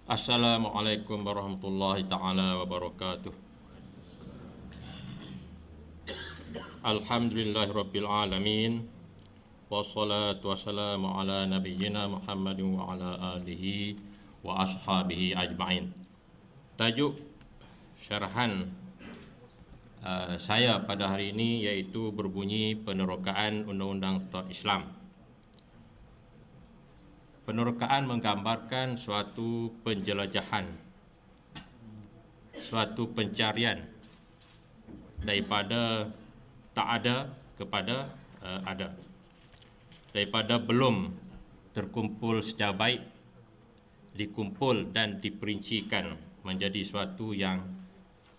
Assalamualaikum warahmatullahi ta'ala wabarakatuh. Alhamdulillahi rabbil alamin. Wassalatu wassalamu ala nabiyyina Muhammadin wa ala alihi wa ashabihi ajma'in. Tajuk syarahan saya pada hari ini iaitu berbunyi penerokaan Undang-Undang Tauhid Islam. Penerokaan menggambarkan suatu penjelajahan, suatu pencarian daripada tak ada kepada ada, daripada belum terkumpul secara baik, dikumpul dan diperincikan menjadi suatu yang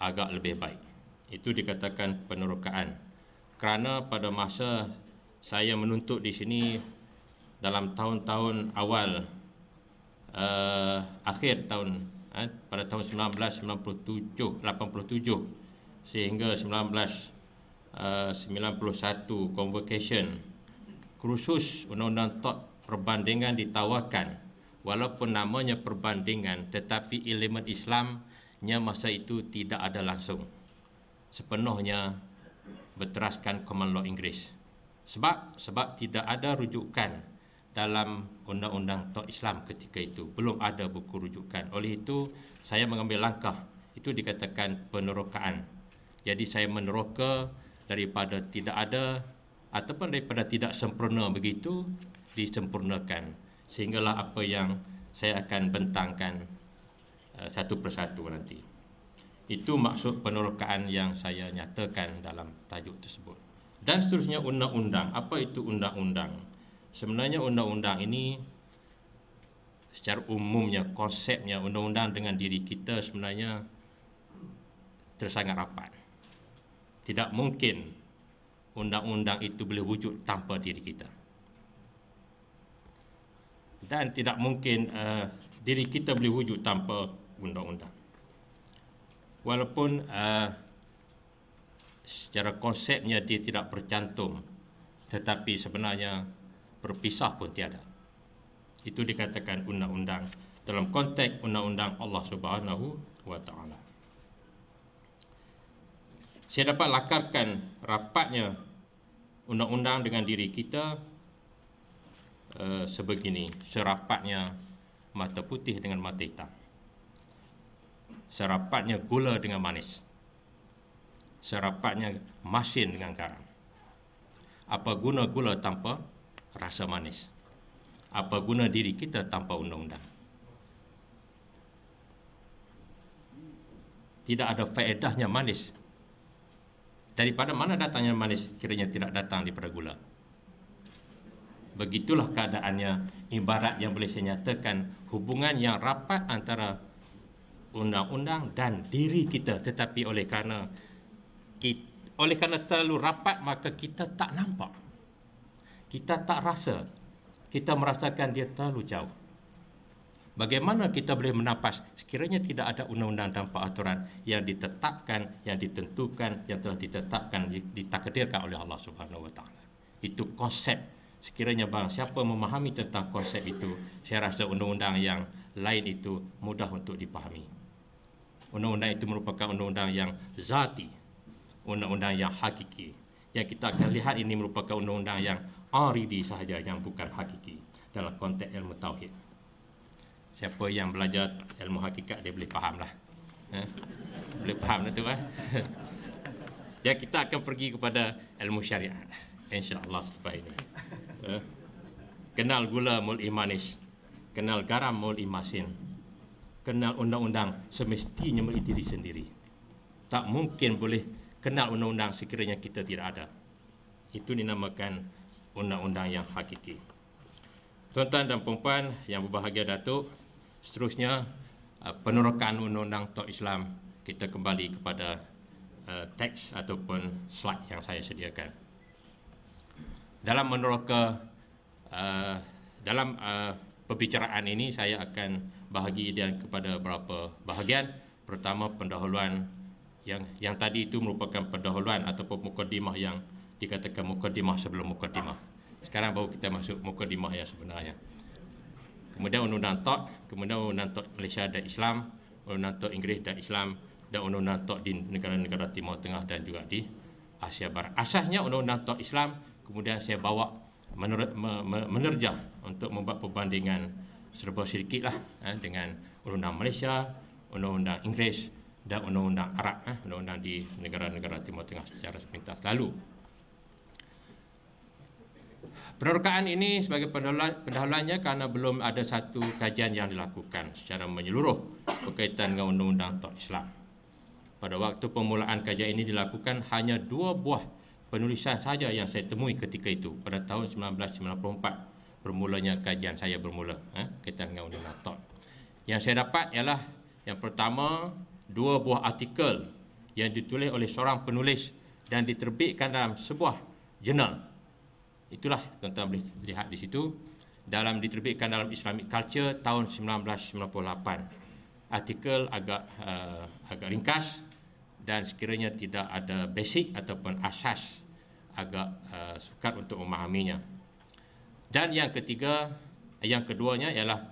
agak lebih baik. Itu dikatakan penerokaan. Kerana pada masa saya menuntut di sini dalam tahun-tahun awal, akhir tahun, pada tahun 1987 sehingga 1991 convocation kursus Undang-Undang Tauhid perbandingan ditawarkan. Walaupun namanya perbandingan, tetapi elemen Islamnya masa itu tidak ada langsung, sepenuhnya berteraskan common law Inggeris. Sebab tidak ada rujukan dalam Undang-Undang Tauhid Islam ketika itu, belum ada buku rujukan. Oleh itu saya mengambil langkah, itu dikatakan penerokaan. Jadi saya meneroka daripada tidak ada ataupun daripada tidak sempurna begitu disempurnakan, sehinggalah apa yang saya akan bentangkan satu persatu nanti. Itu maksud penerokaan yang saya nyatakan dalam tajuk tersebut. Dan seterusnya undang-undang. Apa itu undang-undang? Sebenarnya undang-undang ini secara umumnya, konsepnya undang-undang dengan diri kita sebenarnya tersangat rapat. Tidak mungkin undang-undang itu boleh wujud tanpa diri kita. Dan tidak mungkin diri kita boleh wujud tanpa undang-undang. Walaupun secara konsepnya dia tidak bercantum, tetapi sebenarnya berpisah pun tiada. Itu dikatakan undang-undang dalam konteks undang-undang Allah Subhanahu wa taala. Saya dapat lakarkan rapatnya undang-undang dengan diri kita sebegini: serapatnya mata putih dengan mata hitam, serapatnya gula dengan manis, serapatnya masin dengan garam. Apa guna gula tanpa rasa manis? Apa guna diri kita tanpa undang-undang? Tidak ada faedahnya manis. Daripada mana datangnya manis kiranya tidak datang daripada gula? Begitulah keadaannya, ibarat yang boleh saya nyatakan hubungan yang rapat antara undang-undang dan diri kita. Tetapi oleh kerana terlalu rapat, maka kita tak nampak, kita tak rasa, kita merasakan dia terlalu jauh. Bagaimana kita boleh menapas sekiranya tidak ada undang-undang tanpa aturan yang ditetapkan, yang ditentukan, yang telah ditetapkan, ditakdirkan oleh Allah Subhanahu wa taala. Itu konsep. Sekiranya barang siapa memahami tentang konsep itu, saya rasa undang-undang yang lain itu mudah untuk dipahami. Undang-undang itu merupakan undang-undang yang zati, undang-undang yang hakiki. Yang kita akan lihat ini merupakan undang-undang yang aridi sahaja, yang bukan hakiki dalam konteks ilmu tauhid. Siapa yang belajar ilmu hakikat dia boleh faham lah, boleh faham lah tu Jadi kita akan pergi kepada ilmu syariat, insya-Allah selepas ini. Kenal gula mul'i manis, kenal garam mul'i masin, kenal undang-undang semestinya mul'i diri sendiri. Tak mungkin boleh kenal undang-undang sekiranya kita tidak ada. Itu dinamakan undang-undang yang hakiki. Tuan-tuan dan puan-puan yang berbahagia Datuk, seterusnya penerokaan undang-undang Tauhid Islam. Kita kembali kepada teks ataupun slide yang saya sediakan. Dalam meneroka dalam perbicaraan ini saya akan bahagi dia kepada beberapa bahagian. Pertama, pendahuluan yang tadi itu merupakan pendahuluan ataupun mukadimah yang dikatakan mukadimah sebelum mukadimah. Sekarang baru kita masuk mukadimah yang sebenarnya. kemudian undang-undang TOT, kemudian undang-undang TOT Malaysia dan Islam, undang-undang TOT Inggeris dan Islam, dan undang-undang TOT di negara-negara Timur Tengah dan juga di Asia Barat. Asasnya undang-undang TOT Islam, kemudian saya bawa menerjah untuk membuat perbandingan serba sedikit lah dengan undang-undang Malaysia, undang-undang Inggeris dan undang-undang Arab, undang-undang di negara-negara Timur Tengah secara sepintas lalu. Penerokaan ini sebagai pendahuluannya kerana belum ada satu kajian yang dilakukan secara menyeluruh berkaitan dengan undang-undang TOT Islam. Pada waktu permulaan kajian ini dilakukan, hanya 2 buah penulisan saja yang saya temui ketika itu pada tahun 1994 bermulanya kajian saya bermula berkaitan dengan undang-undang TOT. Yang saya dapat ialah yang pertama 2 buah artikel yang ditulis oleh seorang penulis dan diterbitkan dalam sebuah jurnal. Itulah tuan-tuan boleh lihat di situ, diterbitkan dalam Islamic Culture tahun 1998. Artikel agak ringkas dan sekiranya tidak ada basic ataupun asas, agak sukar untuk memahaminya. Dan yang keduanya ialah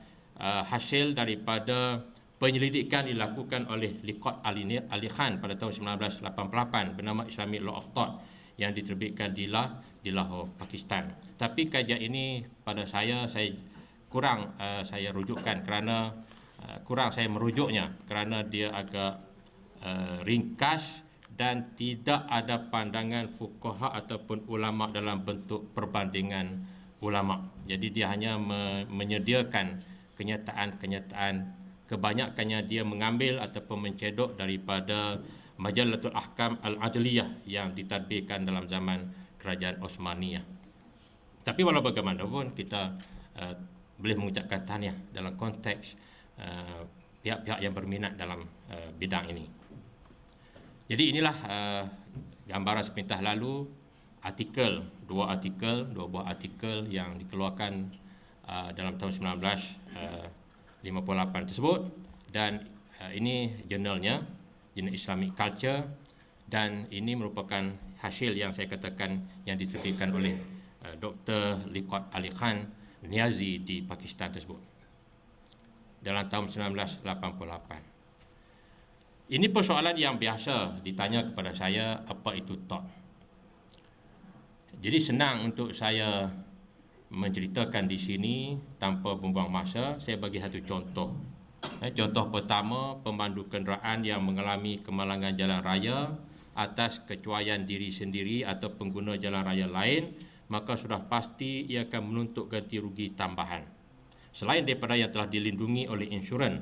hasil daripada penyelidikan dilakukan oleh Liqat Ali Khan pada tahun 1988 bernama Islamic Law of Thought yang diterbitkan di Lahore, Pakistan. Tapi kajian ini pada saya kurang saya rujukkan kerana kurang saya merujuknya kerana dia agak ringkas dan tidak ada pandangan fuqaha ataupun ulama dalam bentuk perbandingan ulama. Jadi dia hanya menyediakan kenyataan-kenyataan, kebanyakannya dia mengambil ataupun mencedok daripada Majalatul Ahkam Al-Adliyah yang ditadbirkan dalam zaman Kerajaan Osmaniyah. Tapi walau bagaimanapun kita boleh mengucapkan tahniah dalam konteks pihak-pihak yang berminat dalam bidang ini. Jadi inilah gambaran sepintas lalu dua buah artikel yang dikeluarkan dalam tahun 1958 tersebut, dan ini jurnalnya, jurnal Islamic Culture, dan ini merupakan hasil yang saya katakan yang diterbitkan oleh Dr. Liqat Ali Khan Niazi di Pakistan tersebut dalam tahun 1988. Ini persoalan yang biasa ditanya kepada saya, apa itu TOT. Jadi senang untuk saya menceritakan di sini tanpa membuang masa. Saya bagi satu contoh. Contoh pertama, pemandu kenderaan yang mengalami kemalangan jalan raya atas kecuaian diri sendiri atau pengguna jalan raya lain, maka sudah pasti ia akan menuntut ganti rugi tambahan selain daripada yang telah dilindungi oleh insurans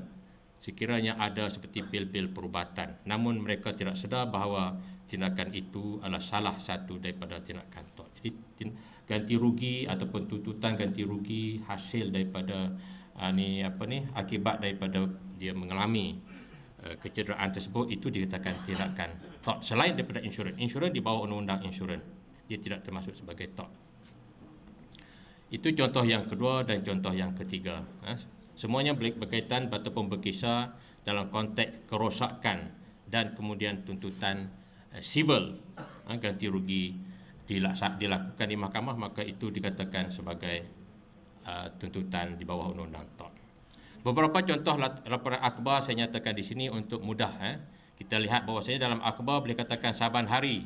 sekiranya ada seperti bil-bil perubatan. Namun mereka tidak sedar bahawa tindakan itu adalah salah satu daripada tindakan TOT. Jadi ganti rugi ataupun tuntutan ganti rugi hasil daripada akibat daripada dia mengalami kecederaan tersebut, itu dikatakan tindakan TOT selain daripada insurans. Insurans di bawah undang-undang insurans, dia tidak termasuk sebagai TOT. Itu contoh yang kedua dan contoh yang ketiga. Semuanya berkaitan ataupun berkisar dalam konteks kerosakan dan kemudian tuntutan sivil ganti rugi dilakukan di mahkamah, maka itu dikatakan sebagai tuntutan di bawah undang-undang TOT. Beberapa contoh laporan akhbar saya nyatakan di sini untuk mudah kita lihat bahawasanya dalam akhbar boleh katakan saban hari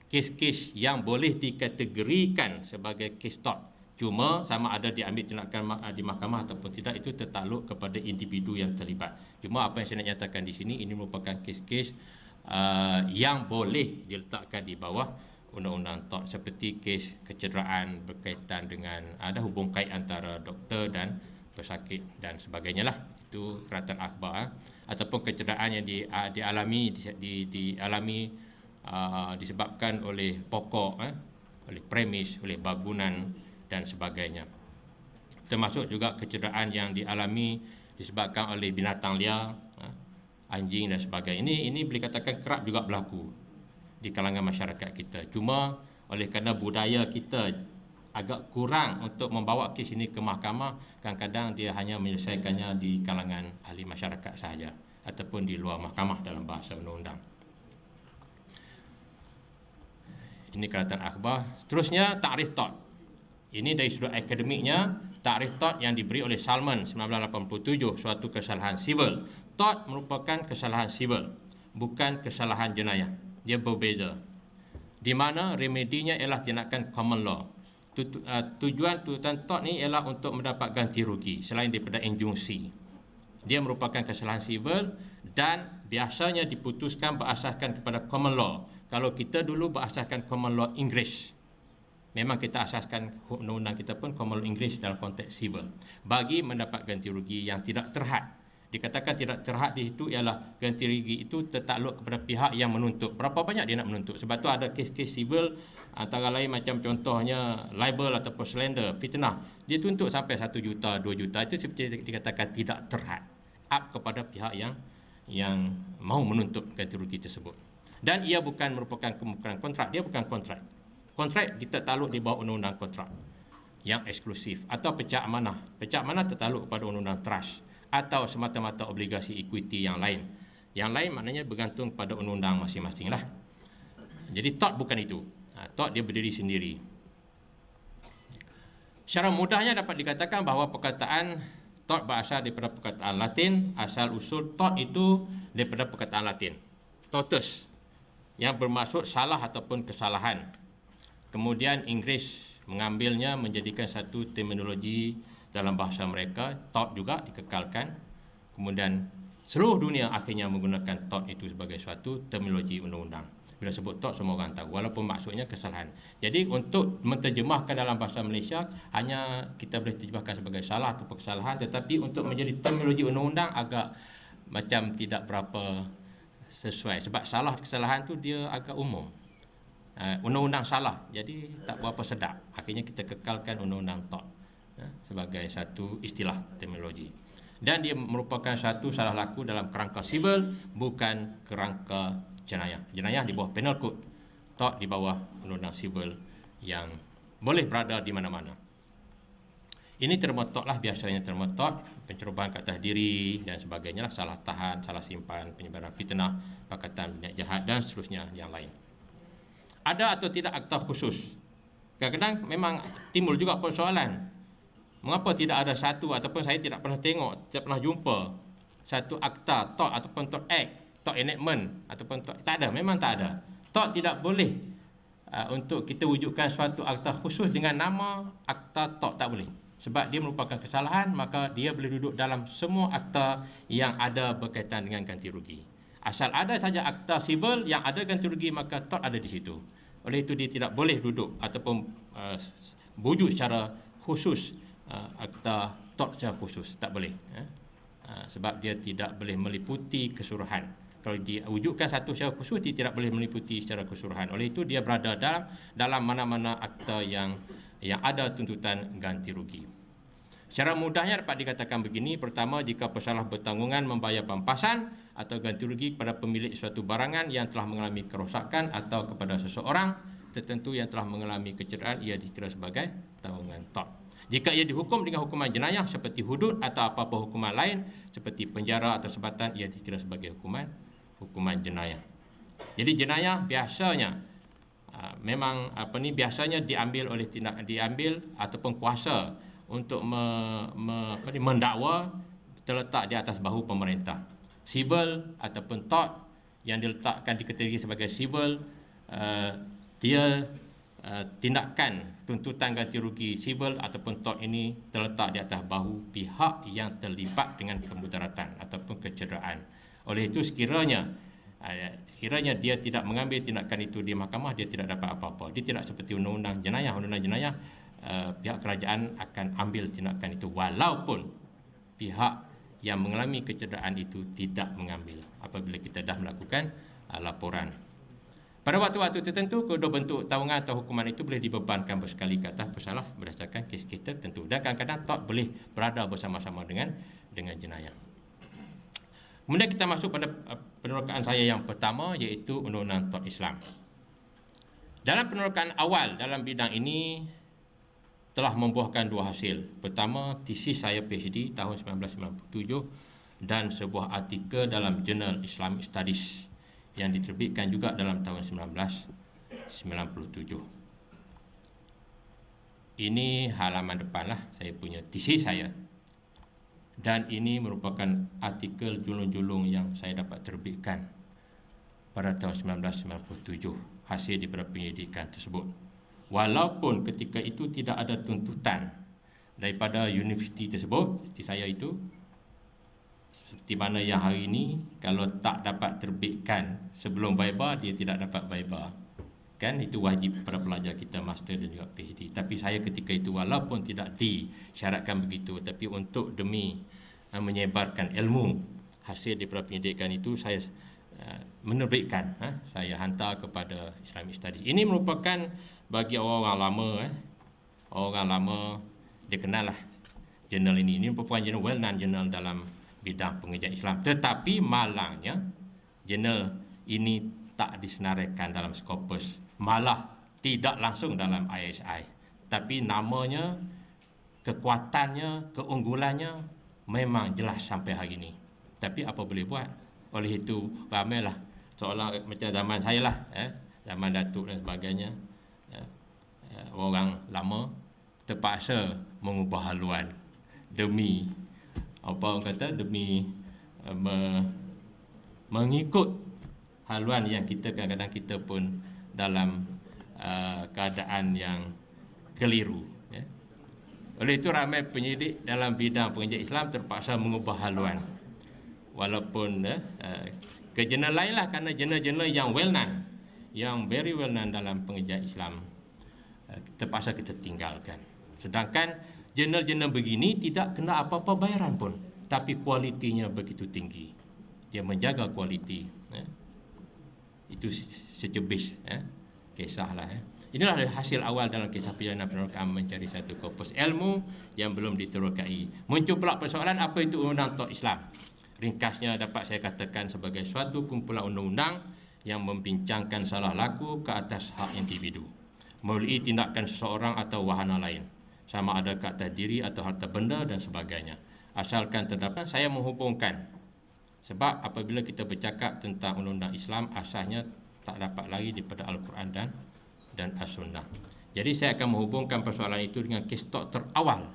kes-kes yang boleh dikategorikan sebagai kes TOT. Cuma sama ada diambil tindakan di mahkamah ataupun tidak, itu tertakluk kepada individu yang terlibat. Cuma apa yang saya nak nyatakan di sini, ini merupakan kes-kes yang boleh diletakkan di bawah undang-undang TOT, seperti kes kecederaan berkaitan dengan ada hubung kait antara doktor dan pesakit dan sebagainya lah. Itu keratan akhbar ataupun kecederaan yang dialami disebabkan oleh pokok, oleh premis, oleh bangunan dan sebagainya. Termasuk juga kecederaan yang dialami disebabkan oleh binatang liar, anjing dan sebagainya. Ini boleh katakan kerap juga berlaku di kalangan masyarakat kita. Cuma oleh kerana budaya kita agak kurang untuk membawa kes ini ke mahkamah, kadang-kadang dia hanya menyelesaikannya di kalangan ahli masyarakat sahaja ataupun di luar mahkamah dalam bahasa undang-undang. Ini keratan akhbar. Seterusnya, takrif TOT. Ini dari sudut akademiknya, takrif tort yang diberi oleh Salman 1987 suatu kesalahan sivil. Tort merupakan kesalahan sivil, bukan kesalahan jenayah. Dia berbeza. Di mana remedinya ialah tindakan common law. Tujuan tuntutan tort ni ialah untuk mendapat ganti rugi selain daripada injunksi. Dia merupakan kesalahan sivil dan biasanya diputuskan berasaskan kepada common law. Kalau kita dulu berasaskan common law Inggeris, memang kita asaskan undang-undang kita pun common law Inggeris dalam konteks sivil bagi mendapat ganti rugi yang tidak terhad. Dikatakan tidak terhad di situ ialah ganti rugi itu tertakluk kepada pihak yang menuntut. Berapa banyak dia nak menuntut? Sebab tu ada kes-kes sivil antara lain macam contohnya libel ataupun slander, fitnah. Dia tuntut sampai 1 juta, 2 juta. Itu seperti dikatakan tidak terhad. Up kepada pihak yang mau menuntut ganti rugi tersebut. Dan ia bukan merupakan kemungkinan kontrak. Dia bukan kontrak. Kontrak tertakluk di bawah undang-undang kontrak yang eksklusif atau pecah amanah. Pecah amanah tertakluk kepada undang-undang trust atau semata-mata obligasi equity yang lain. Yang lain maknanya bergantung pada undang-undang masing-masing lah. Jadi tort bukan itu. Tort dia berdiri sendiri. Secara mudahnya dapat dikatakan bahawa perkataan tort berasal daripada perkataan Latin. Asal usul tort itu daripada perkataan Latin, tortus, yang bermaksud salah ataupun kesalahan. Kemudian Inggeris mengambilnya menjadikan satu terminologi dalam bahasa mereka. Tort juga dikekalkan. Kemudian seluruh dunia akhirnya menggunakan tort itu sebagai suatu terminologi undang-undang. Bila sebut tort semua orang tahu, walaupun maksudnya kesalahan. Jadi untuk menterjemahkan dalam bahasa Malaysia, hanya kita boleh terjemahkan sebagai salah atau kesalahan, tetapi untuk menjadi terminologi undang-undang agak macam tidak berapa sesuai. Sebab salah kesalahan tu dia agak umum. Undang-undang salah, jadi tak berapa sedap. Akhirnya kita kekalkan undang-undang tort sebagai satu istilah terminologi. Dan dia merupakan satu salah laku dalam kerangka sivil, bukan kerangka jenayah. Jenayah di bawah penal code, tort di bawah undang-undang sivil yang boleh berada di mana-mana. Ini terma tort lah, biasanya terma tort, pencerobohan ke atas diri dan sebagainya lah, salah tahan, salah simpan, penyebaran fitnah, perkataan niat jahat dan seterusnya yang lain. Ada atau tidak akta khusus? Kadang-kadang memang timbul juga persoalan. Mengapa tidak ada satu, ataupun saya tidak pernah tengok, tidak pernah jumpa satu akta tort ataupun tort act, tort enactment ataupun tort, tak ada, memang tak ada. Tort tidak boleh untuk kita wujudkan suatu akta khusus dengan nama akta tort, tak boleh. Sebab dia merupakan kesalahan, maka dia boleh duduk dalam semua akta yang ada berkaitan dengan ganti rugi. Asal ada saja akta sivil yang ada ganti rugi, maka tort ada di situ. Oleh itu dia tidak boleh duduk ataupun wujud secara khusus, akta tort secara khusus, tak boleh. Sebab dia tidak boleh meliputi keseluruhan. Kalau diwujudkan satu secara khusus, dia tidak boleh meliputi secara keseluruhan. Oleh itu dia berada dalam mana-mana akta yang ada tuntutan ganti rugi. Secara mudahnya dapat dikatakan begini. Pertama, jika pesalah bertanggungan membayar pampasan atau ganti rugi kepada pemilik suatu barangan yang telah mengalami kerosakan atau kepada seseorang tertentu yang telah mengalami kecederaan, ia dikira sebagai tanggungan tort. Jika ia dihukum dengan hukuman jenayah seperti hudud atau apa-apa hukuman lain seperti penjara atau sebatan, ia dikira sebagai hukuman jenayah. Jadi jenayah biasanya memang biasanya diambil ataupun kuasa untuk mendakwa terletak di atas bahu pemerintah. Civil ataupun tort yang diletakkan dikategori sebagai civil, dia tindakan tuntutan ganti rugi civil ataupun tort ini terletak di atas bahu pihak yang terlibat dengan kemudaratan ataupun kecederaan. Oleh itu sekiranya dia tidak mengambil tindakan itu di mahkamah, dia tidak dapat apa-apa. Dia tidak seperti undang-undang jenayah. Undang-undang jenayah, pihak kerajaan akan ambil tindakan itu walaupun pihak yang mengalami kecederaan itu tidak mengambil apabila kita dah melakukan laporan. Pada waktu-waktu tertentu, kedua bentuk tanggungan atau hukuman itu boleh dibebankan bersekali ke atas pesalah berdasarkan kes-kes tertentu. Dan kadang-kadang tort boleh berada bersama-sama dengan jenayah. Kemudian kita masuk pada penerokaan saya yang pertama, iaitu Undang-Undang Tort Islam. Dalam penerokaan awal dalam bidang ini telah membuahkan dua hasil. Pertama, tesis saya PhD tahun 1997 dan sebuah artikel dalam jurnal Islamic Studies yang diterbitkan juga dalam tahun 1997. Ini halaman depan lah, saya punya tesis saya. Dan ini merupakan artikel julung-julung yang saya dapat terbitkan pada tahun 1997 hasil daripada penyidikan tersebut. Walaupun ketika itu tidak ada tuntutan daripada universiti tersebut, seperti saya itu, seperti mana yang hari ini kalau tak dapat terbitkan sebelum viva, dia tidak dapat viva. Kan itu wajib pada pelajar kita master dan juga PhD. Tapi saya ketika itu walaupun tidak disyaratkan begitu, tapi untuk demi menyebarkan ilmu hasil daripada penyidikan itu, saya menerbitkan, saya hantar kepada Islamic Studies. Ini merupakan bagi orang-orang lama, orang lama dia kenal lah jurnal ini. Ini merupakan jurnal well-known jurnal dalam bidang pengajian Islam. Tetapi malangnya jurnal ini tak disenaraikan dalam Scopus, malah tidak langsung dalam ISI. Tapi namanya, kekuatannya, keunggulannya memang jelas sampai hari ini. Tapi apa boleh buat? Oleh itu ramailah seolah macam zaman saya lah, zaman Datuk dan sebagainya, orang lama terpaksa mengubah haluan demi apa orang kata, demi mengikut haluan yang kita kadang-kadang kita pun dalam keadaan yang keliru. Oleh itu ramai penyidik dalam bidang pengajian Islam terpaksa mengubah haluan. Walaupun ke jurnal lain lah, kerana jurnal-jurnal yang well-known, yang very well-known dalam pengajian Islam terpaksa kita tinggalkan. Sedangkan jurnal-jurnal begini tidak kena apa-apa bayaran pun, tapi kualitinya begitu tinggi. Dia menjaga kualiti. Itu secebis kisahlah. Inilah hasil awal dalam kisah perjalanan penerokaan mencari satu korpus ilmu yang belum diterokai. Muncul pula persoalan, apa itu undang-undang Tok Islam? Ringkasnya dapat saya katakan sebagai suatu kumpulan undang-undang yang membincangkan salah laku ke atas hak individu melalui tindakan seseorang atau wahana lain, sama ada ke atas diri atau harta benda dan sebagainya. Asalkan terdapat, saya menghubungkan, sebab apabila kita bercakap tentang undang-undang Islam, asasnya tak dapat lagi daripada Al-Quran dan As-Sunnah. Jadi saya akan menghubungkan persoalan itu dengan kes tok terawal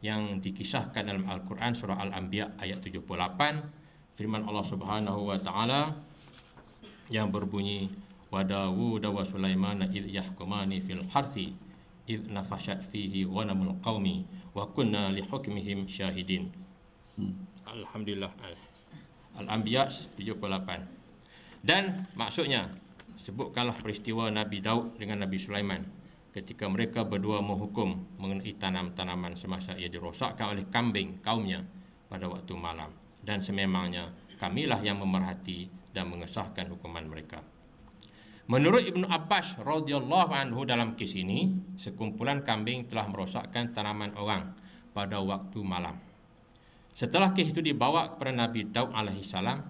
yang dikisahkan dalam Al-Quran surah Al-Anbiya ayat 78, firman Allah Subhanahu wa taala yang berbunyi, wa Dawud wa Sulaiman idh yahkumani fil harthi idh nafashat fihi ghanamul qaumi wa kunna li hukmihim syahidin. Alhamdulillah. Al-Anbiya 78. Dan maksudnya sebutkanlah peristiwa Nabi Daud dengan Nabi Sulaiman ketika mereka berdua menghukum mengenai tanam-tanaman semasa ia dirosakkan oleh kambing kaumnya pada waktu malam, dan sememangnya kamilah yang memerhati dan mengesahkan hukuman mereka. Menurut Ibnu Abbas radhiyallahu anhu, dalam kes ini sekumpulan kambing telah merosakkan tanaman orang pada waktu malam. Setelah kes itu dibawa kepada Nabi Daud alaihissalam,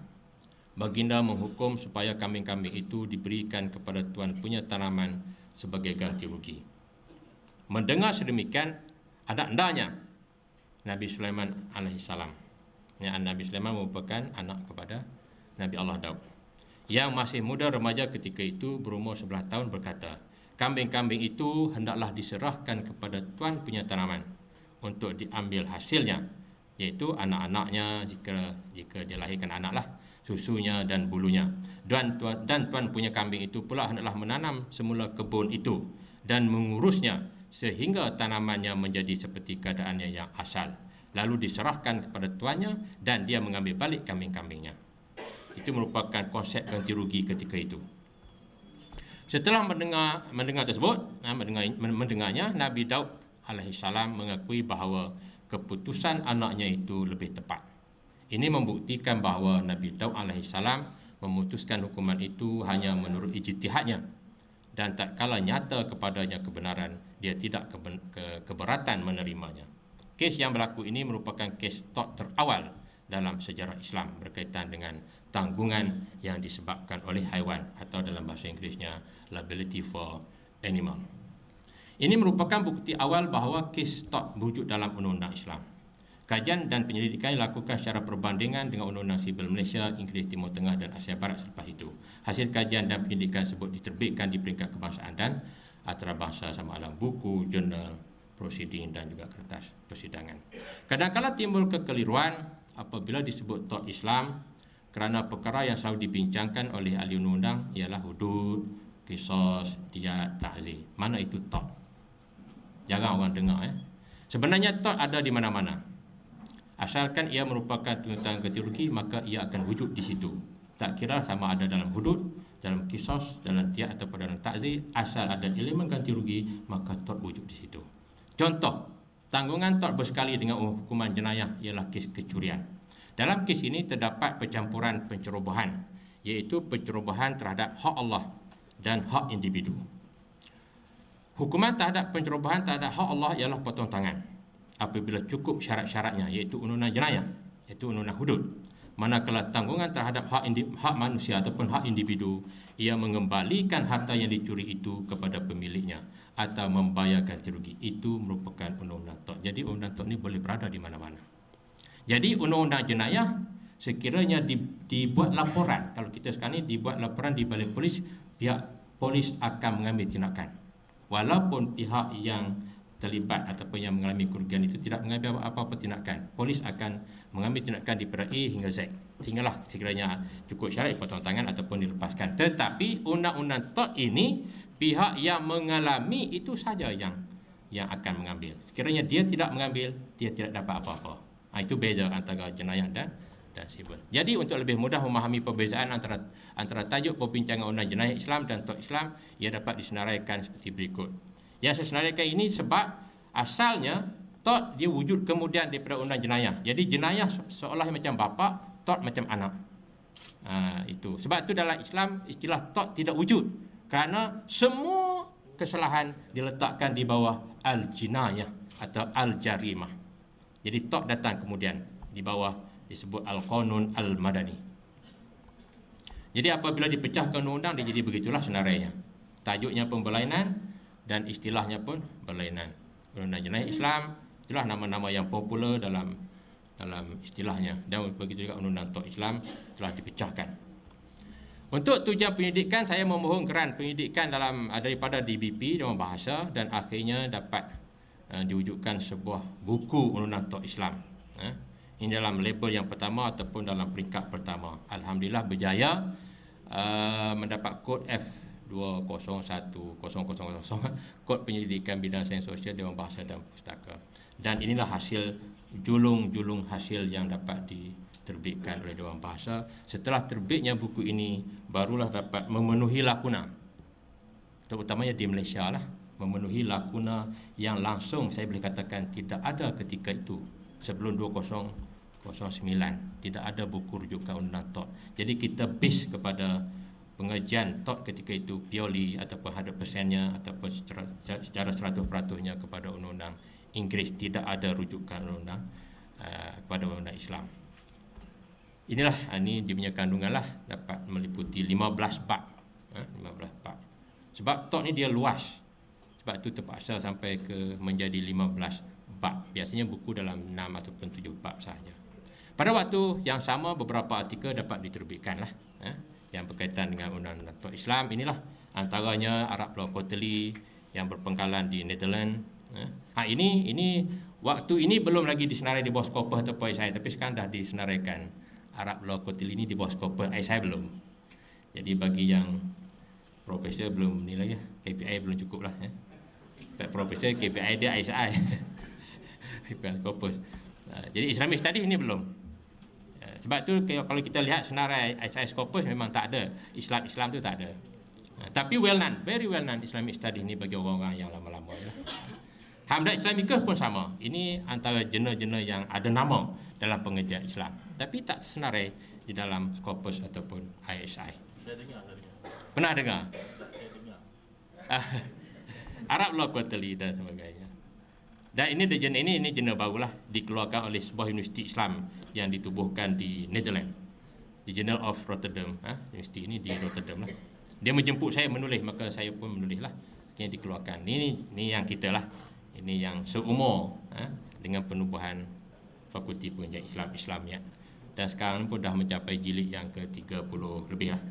baginda menghukum supaya kambing-kambing itu diberikan kepada tuan punya tanaman sebagai ganti rugi. Mendengar sedemikian, anak-anaknya Nabi Sulaiman alaihissalam, Nabi Sulaiman merupakan anak kepada Nabi Allah Daud, yang masih muda remaja ketika itu, berumur 11 tahun, berkata, kambing-kambing itu hendaklah diserahkan kepada tuan punya tanaman untuk diambil hasilnya, iaitu anak-anaknya jika dilahirkan anak lah, susunya dan bulunya. Dan tuan punya kambing itu pula hendaklah menanam semula kebun itu dan mengurusnya sehingga tanamannya menjadi seperti keadaannya yang asal, lalu diserahkan kepada tuannya dan dia mengambil balik kambing-kambingnya. Itu merupakan konsep ganti rugi ketika itu. Setelah mendengar tersebut, mendengarnya, Nabi Daud alaihissalam mengakui bahawa keputusan anaknya itu lebih tepat. Ini membuktikan bahawa Nabi Daud alaihissalam memutuskan hukuman itu hanya menurut ijtihadnya, dan tak kala nyata kepadanya kebenaran, dia tidak keberatan menerimanya. Kes yang berlaku ini merupakan kes terawal dalam sejarah Islam berkaitan dengan tanggungan yang disebabkan oleh haiwan, atau dalam bahasa Inggerisnya liability for animal. Ini merupakan bukti awal bahawa kes tak wujud dalam undang-undang Islam. Kajian dan penyelidikan dilakukan secara perbandingan dengan Undang-Undang Sivil Malaysia, Inggeris Timur Tengah dan Asia Barat selepas itu. Hasil kajian dan penyelidikan tersebut diterbitkan di peringkat kebangsaan dan antarabangsa sama dalam buku, jurnal proceeding dan juga kertas persidangan. Kadang-kadang timbul kekeliruan apabila disebut tort Islam kerana perkara yang selalu dibincangkan oleh ahli undang-undang ialah hudud, qisas, diyat, ta'zir. Mana itu tort? Jarang orang dengar. Sebenarnya tort ada di mana-mana. Asalkan ia merupakan tuntutan ganti rugi, maka ia akan wujud di situ. Tak kira sama ada dalam hudud, dalam qisas, dalam diyat ataupun dalam ta'zir, asal ada elemen ganti rugi, maka tort wujud di situ. Contoh, tanggungan tort bersekali dengan hukuman jenayah ialah kes kecurian. Dalam kes ini terdapat pencampuran pencerobohan, iaitu pencerobohan terhadap hak Allah dan hak individu. Hukuman terhadap pencerobohan terhadap hak Allah ialah potong tangan apabila cukup syarat-syaratnya, iaitu undang-undang jenayah, iaitu undang-undang hudud. Manakala tanggungan terhadap hak manusia ataupun hak individu, ia mengembalikan harta yang dicuri itu kepada pemiliknya atau membayar ganti rugi. Itu merupakan undang-undang tort. Jadi undang-undang tort ini boleh berada di mana-mana. Jadi undang-undang jenayah sekiranya dibuat laporan, kalau kita sekarang ini dibuat laporan di balai polis, pihak polis akan mengambil tindakan. Walaupun pihak yang terlibat ataupun yang mengalami kerugian itu tidak mengambil apa-apa tindakan, polis akan mengambil tindakan daripada A hingga Z. Sehinggalah sekiranya cukup syarat potong tangan ataupun dilepaskan. Tetapi undang-undang tort ini pihak yang mengalami itu saja yang akan mengambil. Sekiranya dia tidak mengambil, dia tidak dapat apa-apa. Itu beza antara jenayah dan sivil. Jadi untuk lebih mudah memahami perbezaan antara tajuk perbincangan undang jenayah Islam dan tort Islam, ia dapat disenaraikan seperti berikut. Yang saya senaraikan ini sebab asalnya tort dia wujud kemudian daripada undang jenayah. Jadi jenayah seolah macam bapa, tort macam anak. Itu. Sebab itu dalam Islam istilah tort tidak wujud kerana semua kesalahan diletakkan di bawah al-jinayah atau al-jarimah. Jadi tort datang kemudian di bawah disebut al-qanun al-madani. Jadi apabila dipecahkan undang-undang, dia jadi begitulah senarainya. Tajuknya pun berlainan dan istilahnya pun berlainan. Undang-undang jenayah Islam itulah nama-nama yang popular dalam istilahnya, dan begitu juga undang-undang tort Islam telah dipecahkan. Untuk tujuan penyidikan, saya memohon geran penyidikan daripada DBP Dewan Bahasa dan akhirnya dapat diwujudkan sebuah buku undang-undang tort Islam. Ini dalam label yang pertama ataupun dalam peringkat pertama. Alhamdulillah berjaya mendapat kod F201000, kod penyelidikan bidang sains sosial Dewan Bahasa dan Pustaka. Dan inilah hasil julung hasil yang dapat diterbitkan oleh Dewan Bahasa. Setelah terbitnya buku ini, barulah dapat memenuhi lakuna, terutamanya di Malaysia lah, memenuhi lakuna yang langsung saya boleh katakan tidak ada ketika itu. Sebelum 2009 tidak ada buku rujukan undang tort. Jadi kita base kepada pengajian tort ketika itu purely ataupun 100%-nya ataupun secara 100%-nya kepada undang-undang Inggeris. Tidak ada rujukan undang kepada undang Islam. Inilah ini dia punya kandungan lah, dapat meliputi 15 bab. 15 bab. Sebab tort ni dia luas. Sebab itu terpaksa sampai ke menjadi 15 bab. Biasanya buku dalam 6 ataupun 7 bab sahaja. Pada waktu yang sama beberapa artikel dapat diterbitkan lah yang berkaitan dengan undang-undang tort Islam. Inilah antaranya Arab Law Quarterly yang berpangkalan di Netherlands. Ini waktu ini belum lagi disenarai di bawah skopus atau PSI, tapi sekarang dah disenaraikan. Arab Law Quarterly ini di bawah skopus, ISI belum. Jadi bagi yang profesor belum ni lagi, KPI belum cukup lah. Profesor KPI dia ISI. Skopus. Jadi Islamic Studies ini belum. Sebab tu kalau kita lihat senarai ISI Scopus memang tak ada. Islam tu tak ada. Tapi well known, very well known Islamic Studies ni bagi orang-orang yang lama-lama. Hamdah Islamicah pun sama. Ini antara jurnal-jurnal yang ada nama dalam pengajian Islam, tapi tak senarai di dalam Scopus ataupun ISI. Saya dengar. Pernah dengar? Saya dengar. Arab Law Quarterly dan sebagainya. Dan ini jurnal barulah dikeluarkan oleh sebuah universiti Islam yang ditubuhkan di Netherlands, di Journal of Rotterdam. Universiti ini di Rotterdam lah. Dia menjemput saya menulis, maka saya pun menulis lah. Yang dikeluarkan. Ini yang kita lah. Ini yang seumur dengan penubuhan Fakulti Pengajian Islamiat. Dan sekarang pun dah mencapai jilid yang ke-30 lebih lah.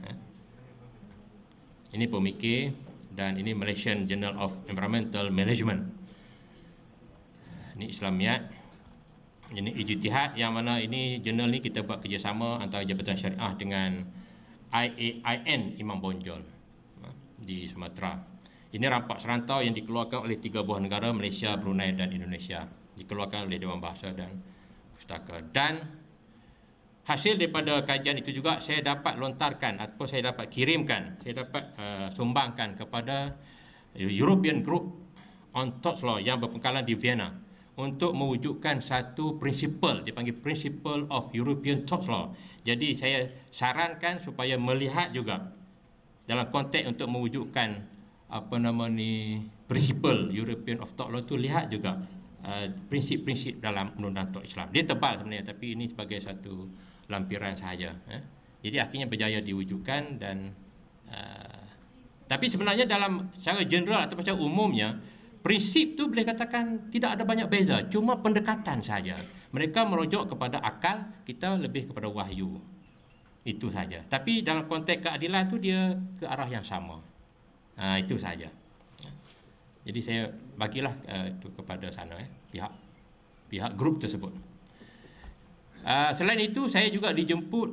Ini pemikir dan ini Malaysian Journal of Environmental Management. Ini Islamiyat, ini Ijtihad, yang mana ini jurnal ni kita buat kerjasama antara Jabatan Syariah dengan IAIN Imam Bonjol di Sumatera. Ini rampak serantau yang dikeluarkan oleh 3 buah negara, Malaysia, Brunei dan Indonesia. Dikeluarkan oleh Dewan Bahasa dan Pustaka. Dan hasil daripada kajian itu juga saya dapat lontarkan ataupun saya dapat kirimkan, saya dapat sumbangkan kepada European Group on Tort Law yang berpangkalan di Vienna untuk mewujudkan satu prinsipal, dipanggil Principle of European Tort Law. Jadi saya sarankan supaya melihat juga dalam konteks untuk mewujudkan prinsipal European of Tort Law itu, lihat juga prinsip-prinsip dalam undang-undang tort Islam. Dia tebal sebenarnya, tapi ini sebagai satu lampiran sahaja. Jadi akhirnya berjaya diwujudkan dan tapi sebenarnya dalam secara general atau secara umumnya prinsip tu boleh katakan tidak ada banyak beza, cuma pendekatan saja. Mereka merujuk kepada akal, kita lebih kepada wahyu. Itu saja. Tapi dalam konteks keadilan tu dia ke arah yang sama. Itu saja. Jadi saya bagilah itu kepada sana pihak grup tersebut. Selain itu saya juga dijemput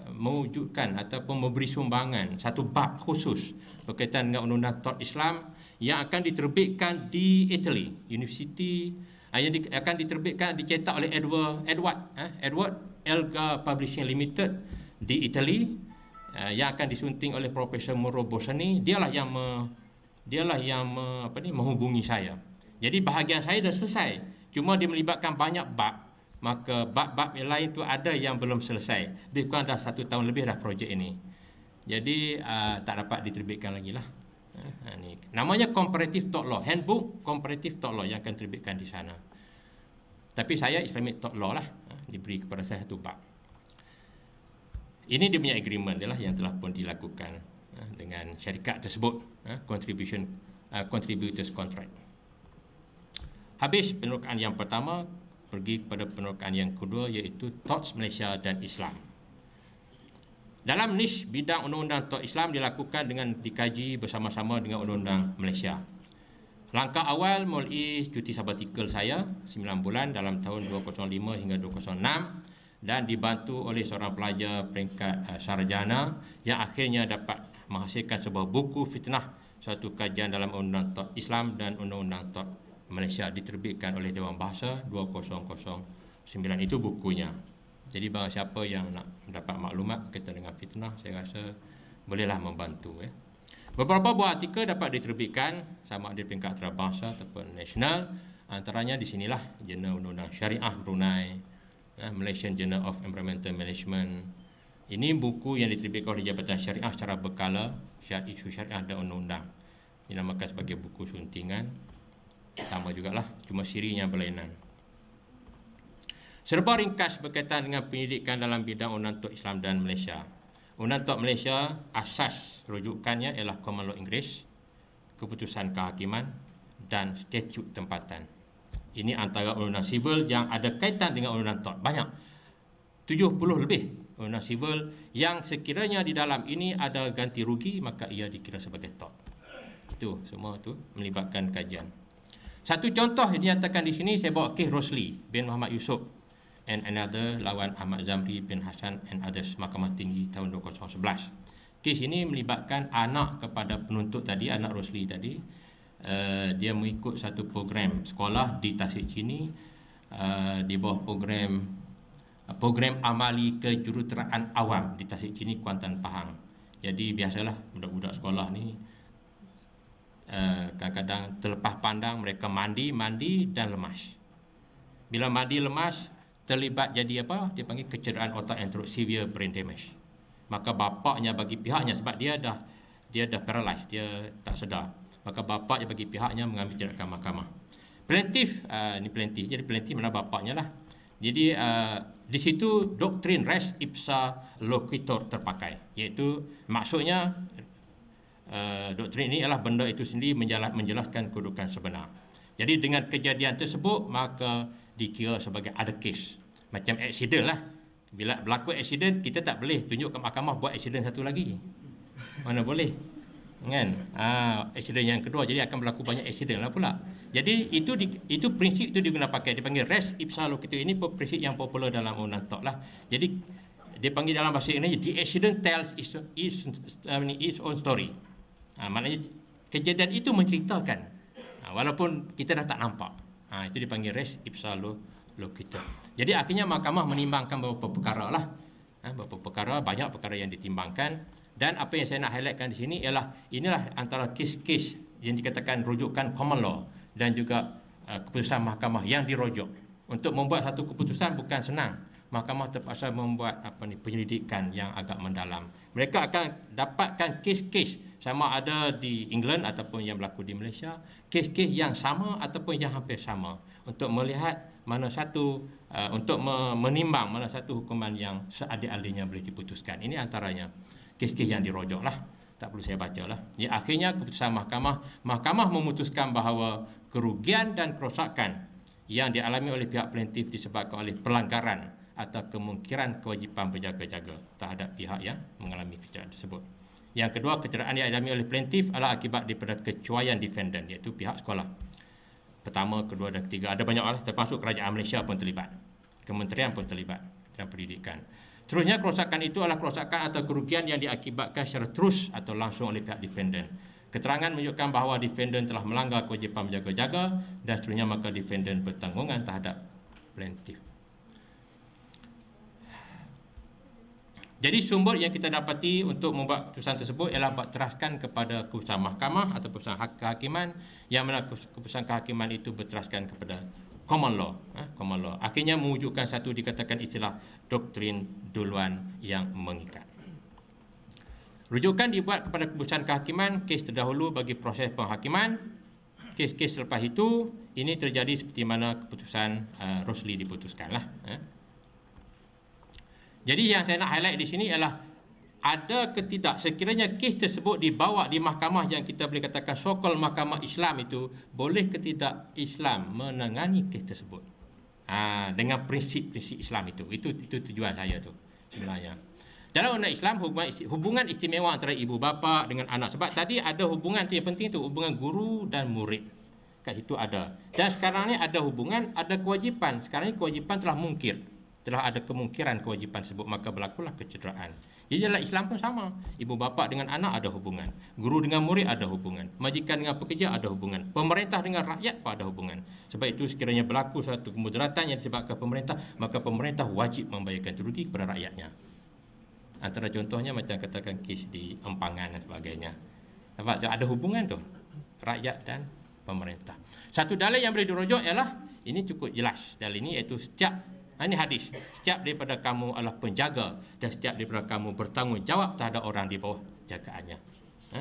mewujudkan ataupun memberi sumbangan satu bab khusus berkaitan dengan undang-undang tort Islam yang akan diterbitkan di Italy, University yang akan diterbitkan, dicetak oleh Edward Elgar Publishing Limited di Italy, yang akan disunting oleh Profesor Mauro Bossani. Dialah yang menghubungi saya. Jadi bahagian saya dah selesai, cuma dia melibatkan banyak bab, maka bab-bab yang lain tu ada yang belum selesai. Lebih kurang dah 1 tahun lebih dah projek ini. Jadi tak dapat diterbitkan lagi lah. Ni namanya Comparative Tort Law, Handbook Comparative Tort Law yang akan diterbitkan di sana. Tapi saya Islamic Tort Law lah, diberi kepada saya satu bab. Ini dia punya agreement dia lah yang telah pun dilakukan dengan syarikat tersebut, contributors contract. Habis penerokaan yang pertama, pergi kepada penerokaan yang kedua, iaitu Torts Malaysia dan Islam. Dalam niche bidang undang-undang tort Islam dilakukan dengan dikaji bersama-sama dengan undang-undang Malaysia. Langkah awal melalui cuti sabatikal saya 9 bulan dalam tahun 2005 hingga 2006 dan dibantu oleh seorang pelajar peringkat sarjana yang akhirnya dapat menghasilkan sebuah buku fitnah, suatu kajian dalam undang-undang tort Islam dan undang-undang tort Malaysia, diterbitkan oleh Dewan Bahasa 2009. Itu bukunya. Jadi barang siapa yang nak mendapat maklumat berkaitan dengan fitnah, saya rasa bolehlah membantu. Beberapa buah artikel dapat diterbitkan sama ada di peringkat antarabangsa ataupun nasional. Antaranya di sinilah Jurnal Undang-Undang Syariah Brunei, Malaysian Journal of Environmental Management. Ini buku yang diterbitkan oleh Jabatan Syariah secara berkala, isu syariah dan undang-undang. Dinamakan sebagai buku suntingan. Sama jugalah, cuma sirinya berlainan. Serba ringkas berkaitan dengan pendidikan dalam bidang undang-undang tort Islam dan Malaysia. Undang-undang tort Malaysia, asas rujukannya ialah Common Law Inggeris, keputusan kehakiman dan statut tempatan. Ini antara undang-undang sivil yang ada kaitan dengan undang-undang tort. Banyak, 70 lebih undang-undang sivil yang sekiranya di dalam ini ada ganti rugi, maka ia dikira sebagai tort. Itu semua tu melibatkan kajian. Satu contoh yang dinyatakan di sini, saya bawa kes Rosli bin Muhammad Yusof and another lawan Ahmad Zamri bin Hassan and others, Mahkamah Tinggi tahun 2011. Kes ini melibatkan anak kepada penuntut tadi, anak Rosli tadi. Dia mengikut satu program sekolah di Tasik Chini, di bawah program amali kejuruteraan awam di Tasik Chini, Kuantan, Pahang. Jadi biasalah budak-budak sekolah ni kadang-kadang terlepas pandang, mereka mandi dan lemas. Bila mandi lemas, terlibat jadi apa? Dia panggil kecederaan otak yang teruk, severe brain damage. Maka bapaknya bagi pihaknya, sebab dia dah paralyzed, dia tak sedar. Maka bapaknya bagi pihaknya mengambil tindakan mahkamah. Plaintiff, ni plaintiff. Jadi plaintiff mana bapaknya lah. Jadi di situ doktrin res ipsa loquitur terpakai, iaitu maksudnya doktrin ini adalah benda itu sendiri menjelaskan kedudukan sebenar. Jadi dengan kejadian tersebut, maka dikira sebagai ada kes. Macam aksiden lah. Bila berlaku aksiden, kita tak boleh tunjuk ke mahkamah buat aksiden satu lagi. Mana boleh. kan? Accident yang kedua, jadi akan berlaku banyak accident lah pula. Jadi itu prinsip itu diguna pakai, dipanggil res ipsa loquitur. Ini prinsip yang popular dalam undang TOT lah. Jadi dia panggil dalam bahasa Inggeris, the accident tells its own story. Maknanya kejadian itu menceritakan, walaupun kita dah tak nampak. Itu dipanggil res ipsa loquitur. Jadi akhirnya mahkamah menimbangkan beberapa perkara lah. Beberapa perkara, banyak perkara yang ditimbangkan. Dan apa yang saya nak highlightkan di sini ialah inilah antara kes-kes yang dikatakan rujukan common law dan juga keputusan mahkamah yang dirujuk. Untuk membuat satu keputusan bukan senang. Mahkamah terpaksa membuat penyelidikan yang agak mendalam. Mereka akan dapatkan kes-kes sama ada di England ataupun yang berlaku di Malaysia, kes-kes yang sama ataupun yang hampir sama, untuk melihat mana satu, untuk menimbang mana satu hukuman yang seadil-adilnya boleh diputuskan. Ini antaranya kes-kes yang dirujuk lah. Tak perlu saya baca lah. Ya, akhirnya keputusan mahkamah memutuskan bahawa kerugian dan kerosakan yang dialami oleh pihak plaintiff disebabkan oleh pelanggaran atau kemungkinan kewajipan berjaga-jaga terhadap pihak yang mengalami kecederaan tersebut. Yang kedua, kecederaan yang dialami oleh plaintiff adalah akibat daripada kecuaian defendant, iaitu pihak sekolah. Pertama, kedua dan ketiga. Ada banyak lah, termasuk kerajaan Malaysia pun terlibat. Kementerian pun terlibat dalam pendidikan. Seterusnya, kerosakan itu adalah kerosakan atau kerugian yang diakibatkan secara terus atau langsung oleh pihak defendant. Keterangan menunjukkan bahawa defendant telah melanggar kewajipan berjaga-jaga dan seterusnya maka defendant bertanggungan terhadap plaintiff. Jadi sumber yang kita dapati untuk membuat keputusan tersebut ialah berteraskan kepada keputusan mahkamah atau keputusan kehakiman, yang mana keputusan kehakiman itu berteraskan kepada common law. Common law akhirnya mewujudkan satu dikatakan istilah doktrin duluan yang mengikat. Rujukan dibuat kepada keputusan kehakiman, kes terdahulu bagi proses penghakiman. Kes-kes selepas itu, ini terjadi seperti mana keputusan Rosli diputuskanlah. Jadi yang saya nak highlight di sini ialah ada ke tidak sekiranya kes tersebut dibawa di mahkamah yang kita boleh katakan so-called mahkamah Islam itu, boleh ke tidak Islam menangani kes tersebut dengan prinsip-prinsip Islam itu. Itu tujuan saya tu sebenarnya. Dalam undang Islam, hubungan istimewa antara ibu bapa dengan anak. Sebab tadi ada hubungan tu yang penting tu, hubungan guru dan murid. Kat situ ada. Dan sekarang ni ada hubungan, ada kewajipan. Sekarang ni kewajipan telah mungkir. Telah ada kemungkiran kewajipan tersebut, maka berlakulah kecederaan. Jadi dalam Islam pun sama. Ibu bapa dengan anak ada hubungan. Guru dengan murid ada hubungan. Majikan dengan pekerja ada hubungan. Pemerintah dengan rakyat pun ada hubungan. Sebab itu sekiranya berlaku satu kemudaratan yang disebabkan pemerintah, maka pemerintah wajib membayarkan rugi kepada rakyatnya. Antara contohnya macam katakan kes di Empangan dan sebagainya. Nampak? Ada hubungan tu, rakyat dan pemerintah. Satu dalil yang boleh dirujuk ialah, ini cukup jelas dalil ini, iaitu ini hadis, setiap daripada kamu adalah penjaga dan setiap daripada kamu bertanggungjawab terhadap orang di bawah jagaannya.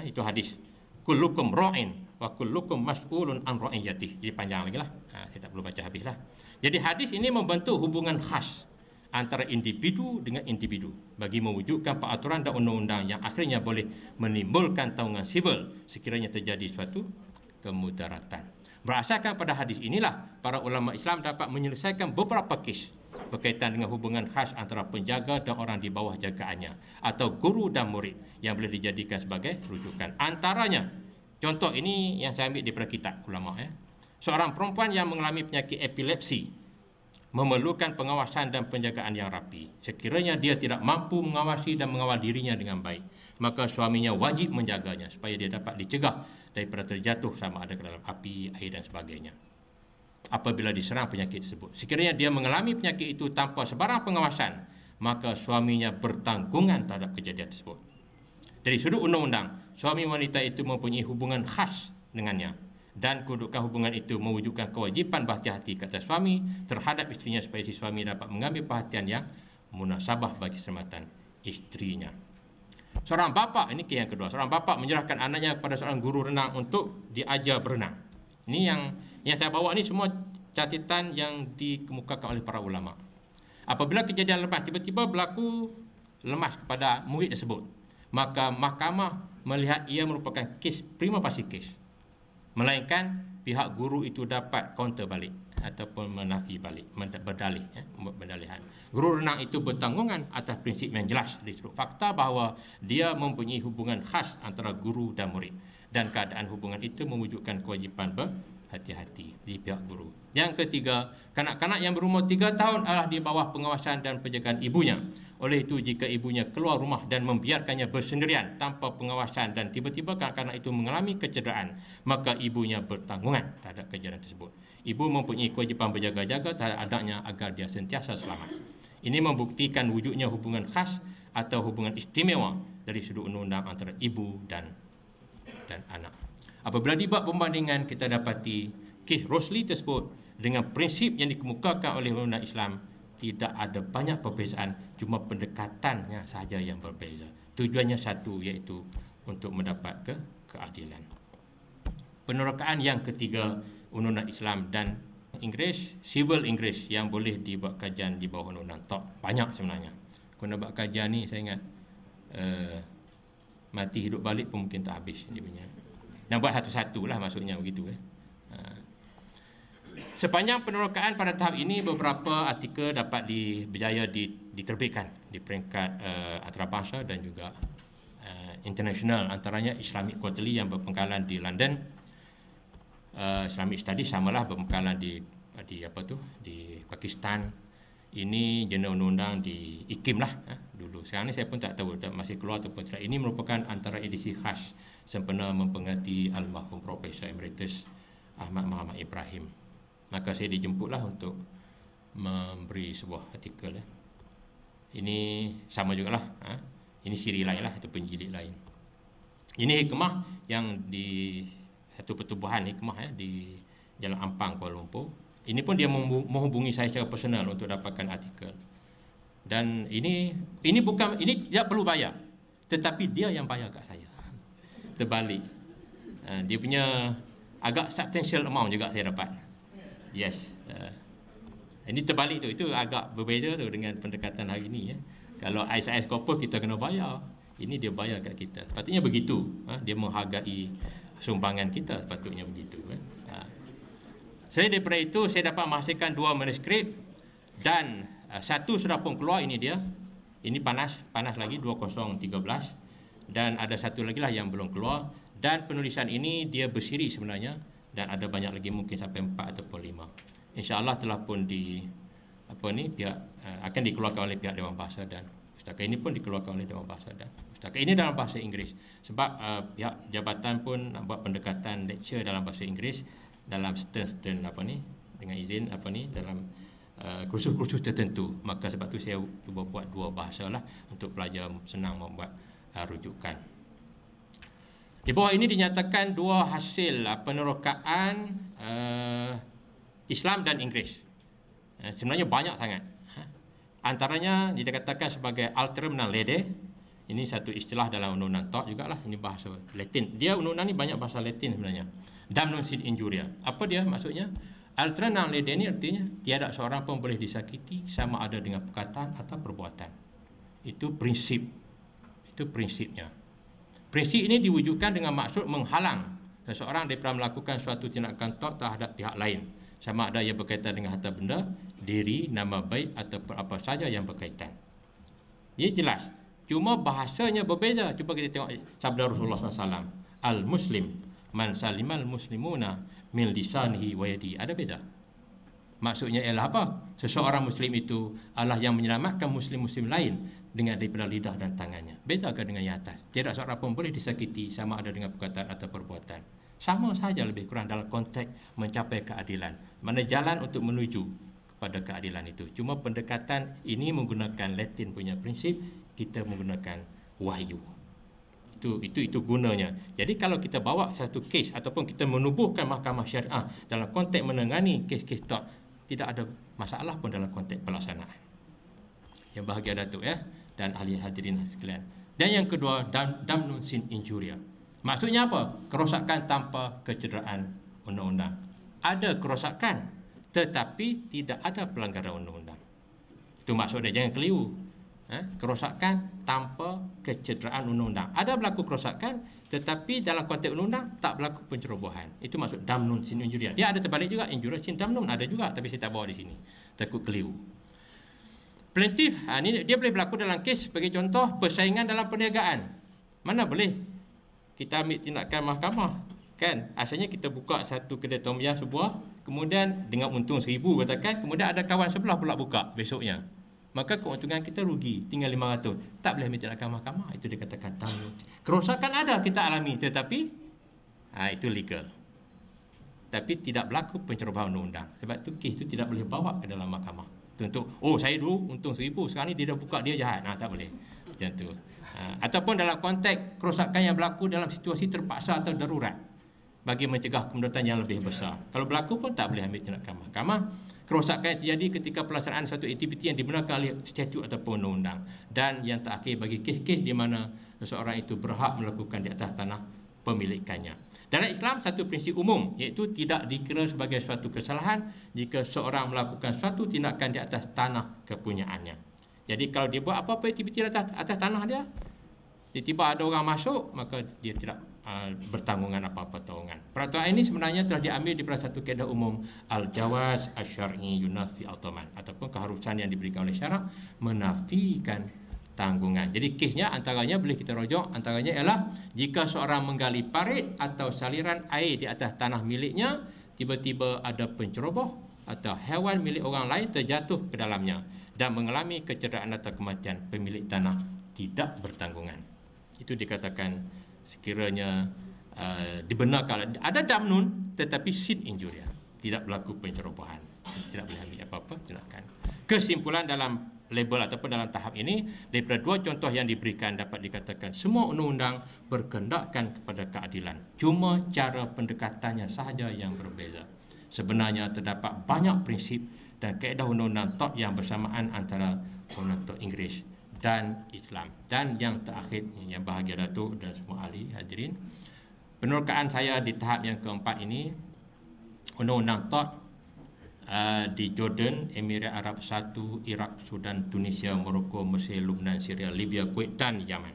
Itu hadis. Kullukum ra'in wa kullukum mas'ulun an ra'iyatih. Jadi panjang lagi lah. Saya tak perlu baca habislah. Jadi hadis ini membentuk hubungan khas antara individu dengan individu bagi mewujudkan peraturan dan undang-undang yang akhirnya boleh menimbulkan tanggungan sivil sekiranya terjadi suatu kemudaratan. Berasaskan pada hadis inilah para ulama Islam dapat menyelesaikan beberapa kes berkaitan dengan hubungan khas antara penjaga dan orang di bawah jagaannya atau guru dan murid yang boleh dijadikan sebagai rujukan. Antaranya, contoh ini yang saya ambil daripada kitab ulama. Seorang perempuan yang mengalami penyakit epilepsi memerlukan pengawasan dan penjagaan yang rapi. Sekiranya dia tidak mampu mengawasi dan mengawal dirinya dengan baik, maka suaminya wajib menjaganya supaya dia dapat dicegah daripada terjatuh sama ada ke dalam api, air dan sebagainya apabila diserang penyakit tersebut. Sekiranya dia mengalami penyakit itu tanpa sebarang pengawasan, maka suaminya bertanggungan terhadap kejadian tersebut. Dari sudut undang-undang, suami wanita itu mempunyai hubungan khas dengannya dan kedudukan hubungan itu mewujudkan kewajipan berhati-hati kata suami terhadap isterinya supaya si suami dapat mengambil perhatian yang munasabah bagi keselamatan isterinya. Seorang bapa, ini kes yang kedua, seorang bapa menyerahkan anaknya kepada seorang guru renang untuk diajar berenang. Ini yang saya bawa ni semua catatan yang dikemukakan oleh para ulama. Apabila kejadian lemas tiba-tiba berlaku lemas kepada murid tersebut, maka mahkamah melihat ia merupakan kes prima facie kes. melainkan pihak guru itu dapat counter balik ataupun menafi balik, berdalih, berdalihan. Guru renang itu bertanggungan atas prinsip yang jelas di seluruh fakta bahawa dia mempunyai hubungan khas antara guru dan murid, dan keadaan hubungan itu mewujudkan kewajipan berhati-hati di pihak guru. Yang ketiga, kanak-kanak yang berumur 3 tahun adalah di bawah pengawasan dan penjagaan ibunya. Oleh itu, jika ibunya keluar rumah dan membiarkannya bersendirian tanpa pengawasan dan tiba-tiba kanak-kanak itu mengalami kecederaan, maka ibunya bertanggungan terhadap kejadian tersebut. Ibu mempunyai kewajipan berjaga-jaga terhadap anaknya agar dia sentiasa selamat. Ini membuktikan wujudnya hubungan khas atau hubungan istimewa dari sudut undang-undang antara ibu dan anak. Apabila dibuat pembandingan, kita dapati kes Rosli tersebut dengan prinsip yang dikemukakan oleh undang-undang Islam tidak ada banyak perbezaan, cuma pendekatannya sahaja yang berbeza. Tujuannya satu, iaitu untuk mendapat keadilan. Penerokaan yang ketiga, undang-undang Islam dan Inggeris, civil Inggeris yang boleh dibuat kajian di bawah undang-undang TOT. Banyak sebenarnya. Kalau nak buat kajian ni, saya ingat mati hidup balik pun mungkin tak habis dia punya. Dan buat satu-satu lah maksudnya begitu. Sepanjang penerokaan pada tahap ini, beberapa artikel dapat berjaya diterbitkan di peringkat antarabangsa dan juga international, antaranya Islamic Quarterly yang berpangkalan di London, Islamic Studies samalah berpangkalan di Pakistan. Ini jurnal undang-undang di IKIM lah dulu. Sekarang ni saya pun tak tahu masih keluar ataupun tidak. Ini merupakan antara edisi khas sempena memperingati almarhum Profesor Emeritus Ahmad Muhammad Ibrahim. Maka saya dijemputlah untuk memberi sebuah artikel. Ini sama jugalah. Ini siri lain lah ataupun jilid lain. Ini hikmah yang di satu pertubuhan hikmah di Jalan Ampang, Kuala Lumpur. Ini pun dia menghubungi saya secara personal untuk dapatkan artikel. Dan ini tidak perlu bayar, tetapi dia yang bayar kat saya. Terbalik. Dia punya agak substantial amount juga saya dapat. Yes. Ini terbalik tu. Itu agak berbeza tu dengan pendekatan hari ini. Kalau ISIS Corpus kita kena bayar. Ini dia bayar kat kita. Patutnya begitu. Dia menghargai sumbangan kita, patutnya begitu. Selain daripada itu, saya dapat menghasilkan 2 manuskrip dan satu sudah pun keluar. Ini dia. Ini panas lagi 2013, dan ada satu lagi lah yang belum keluar. Dan penulisan ini dia bersiri sebenarnya, dan ada banyak lagi, mungkin sampai 4 ataupun 5. InsyaAllah telah pun akan dikeluarkan oleh pihak Dewan Bahasa, dan pustaka ini pun dikeluarkan oleh Dewan Bahasa, dan pustaka ini dalam bahasa Inggeris. Sebab pihak jabatan pun nak buat pendekatan lecture dalam bahasa Inggeris dalam stern dengan izin dalam kursus-kursus tertentu. Maka sebab tu saya cuba buat 2 bahasa lah untuk pelajar senang membuat rujukan. Di bawah ini dinyatakan 2 hasil penerokaan Islam dan Inggeris. Sebenarnya banyak sangat. Antaranya dikatakan sebagai alterum non lede. Ini satu istilah dalam undang-undang TOT jugalah. Ini bahasa Latin. Dia undang-undang ni banyak bahasa Latin sebenarnya. Damnum sine injuria. Apa dia maksudnya? Alterum non lede ni artinya tiada seorang pun boleh disakiti sama ada dengan perkataan atau perbuatan. Itu prinsip. Itu prinsipnya. Prinsip ini diwujudkan dengan maksud menghalang seseorang daripada melakukan suatu tindakan TOT terhadap pihak lain, sama ada ia berkaitan dengan harta benda, diri, nama baik atau apa saja yang berkaitan. Ini jelas. Cuma bahasanya berbeza. Cuba kita tengok sabda Rasulullah SAW. Al-Muslim man salimal muslimuna min lisanihi wa yadihi. Ada beza. Maksudnya ialah apa? Seseorang Muslim itu adalah yang menyelamatkan Muslim-Muslim lain dengan daripada lidah dan tangannya. Bezakah dengan yang atas? Tidak seorang pun boleh disakiti sama ada dengan perkataan atau perbuatan. Sama saja lebih kurang dalam konteks mencapai keadilan. Mana jalan untuk menuju kepada keadilan itu. Cuma pendekatan ini menggunakan Latin punya prinsip, kita menggunakan wahyu. Itu gunanya. Jadi kalau kita bawa satu kes ataupun kita menubuhkan mahkamah syariah dalam konteks menangani kes-kes TOT, tidak ada masalah pun dalam konteks pelaksanaan. Yang bahagia Datuk dan ahli hadirin sekalian. Dan yang kedua, damnum sine injuria. Maksudnya apa? Kerosakan tanpa kecederaan undang-undang. Ada kerosakan, tetapi tidak ada pelanggaran undang-undang. Itu maksudnya, jangan keliru. kerosakan tanpa kecederaan undang-undang. Ada berlaku kerosakan, tetapi dalam konteks undang-undang tak berlaku pencerobohan. Itu maksud damnum sin injuria. Dia ada terbalik juga, injuria sin damnum ada juga, tapi saya tak bawa di sini. Takut keliru. Plaintiff, ini dia boleh berlaku dalam kes sebagai contoh persaingan dalam perniagaan. Mana boleh kita ambil tindakan mahkamah, kan? Asalnya kita buka satu kedai tom yum sebuah, kemudian dengan untung 1,000 katakan, kemudian ada kawan sebelah pula buka besoknya, maka keuntungan kita rugi tinggal 500. Tak boleh ambil tindakan mahkamah. Itu dikatakan damnum. Kerosakan ada kita alami, tetapi itu legal, tapi tidak berlaku pencerobohan undang-undang. Sebab tu kes itu tidak boleh bawa ke dalam mahkamah. Untuk saya dulu untung 1,000, sekarang ni dia dah buka, dia jahat. Tak boleh macam tu. Ataupun dalam konteks kerosakan yang berlaku dalam situasi terpaksa atau darurat bagi mencegah kemudaratan yang lebih besar. Kalau berlaku pun tak boleh ambil tindakan mahkamah. Kerosakan yang terjadi ketika pelaksanaan suatu aktiviti yang dibenarkan oleh statut ataupun undang-undang. Dan yang terakhir bagi kes-kes di mana seseorang itu berhak melakukan di atas tanah pemilikannya. Dalam Islam satu prinsip umum, iaitu tidak dikira sebagai suatu kesalahan jika seorang melakukan suatu tindakan di atas tanah kepunyaannya. Jadi kalau dia buat apa-apa aktiviti atas tanah dia, tiba-tiba ada orang masuk, maka dia tidak bertanggungan apa-apa tanggungan. Peraturan ini sebenarnya telah diambil daripada satu kaedah umum al-jawaz asy-syar'i yunafi al-taman, ataupun keharusan yang diberikan oleh syarak menafikan tanggungan. Jadi kesnya antaranya boleh kita rujuk, antaranya ialah jika seorang menggali parit atau saliran air di atas tanah miliknya, tiba-tiba ada penceroboh atau haiwan milik orang lain terjatuh ke dalamnya dan mengalami kecederaan atau kematian, pemilik tanah tidak bertanggungan. Itu dikatakan sekiranya dibenarkan ada damnun tetapi sin injuria, tidak berlaku pencerobohan, tidak boleh ambil apa-apa tindakan. Kesimpulan dalam label ataupun dalam tahap ini, daripada dua contoh yang diberikan dapat dikatakan semua undang-undang berkendakkan kepada keadilan, cuma cara pendekatannya sahaja yang berbeza. Sebenarnya terdapat banyak prinsip dan kaedah undang-undang top yang bersamaan antara undang-undang Inggeris dan Islam. Dan yang terakhir, yang bahagia Datuk dan semua ahli hadirin, penerokaan saya di tahap yang keempat ini, undang-undang top di Jordan, Emirat Arab Satu, Iraq, Sudan, Tunisia, Morocco, Mesir, Lebanon, Syria, Libya, Kuwait dan Yaman.